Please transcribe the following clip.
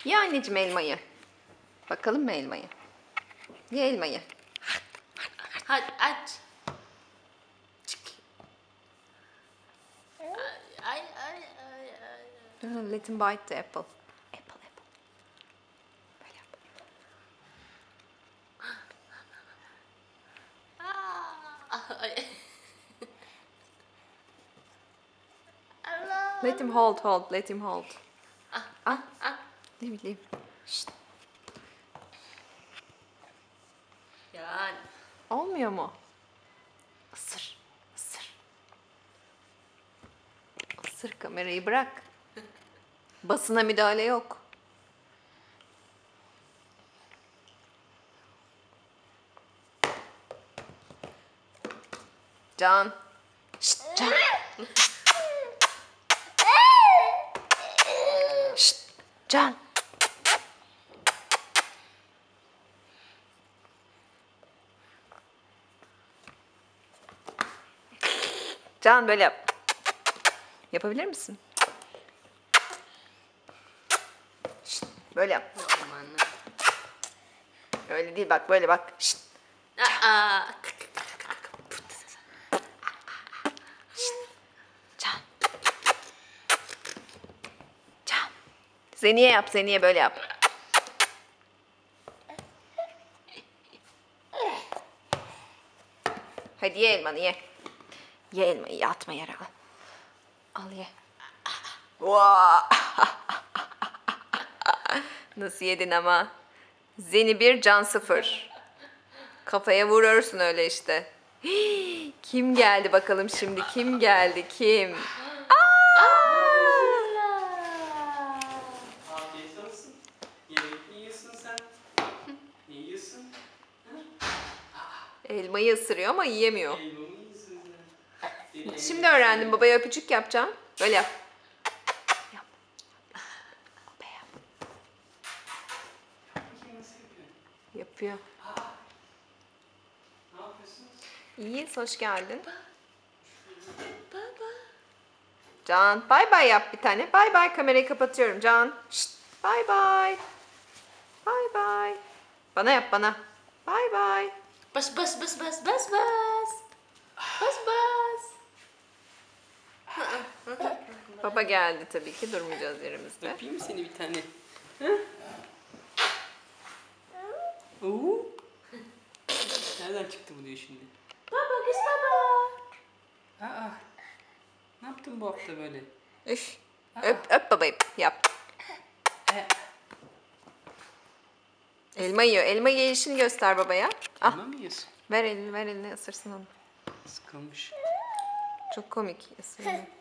Ye anneciğim elmayı. Bakalım mı elmayı? Ye elmayı. Hadi aç. Çık. Ay. Let him bite the apple. Apple. Böyle yap. Ay. Let him hold. Let him hold. Ne bileyim. Şşt. Yani. Olmuyor mu? Isır. Isır kamerayı bırak. Basına müdahale yok. Can. Şşt, Can. Şşt, Can. Can böyle yap. Yapabilir misin? Şşt, böyle yap. Aman. Öyle değil bak böyle bak. Şşt. Can. Can. Zeniye yap, Zeniye böyle yap. Hadi ye elmanı ye. Ye elmayı, yatma yere al. Al ye. Nasıl yedin ama? Zeni 1, Can 0. Kafaya vurursun öyle işte. Kim geldi bakalım şimdi? Kim geldi? Kim? Afiyet olsun. Yemek mi yiyorsun sen? Ne yiyorsun? Elmayı ısırıyor ama yiyemiyor. Elma mı yiyorsun sen? Benim Şimdi öğrendim. Babaya öpücük yapacağım. Böyle yap. Yap. Babaya yap. bakayım nasıl yapıyorsun? Yapıyor. Ne yapıyorsunuz? İyiyiz, hoş geldin. Baba. Can, bay bay yap bir tane. Bay bay, kamerayı kapatıyorum Can. Şşt, bay bay. Bay bay. Bana yap bana. Bay bay. Bas. Baba geldi tabii ki, durmayacağız yerimizde. Öpeyim mi seni bir tane? Ha? Oo. Nereden çıktı bu diyor şimdi? Baba kız baba. Aa. Ne yaptın bu hafta böyle? Üf. Öp babayı. Yap. E, Elma yiyor. Elma yiyişini göster babaya. Ah, elma mı yiyorsun? ver elini ısırsın onu. Sıkılmış. Çok komik ısırıyor.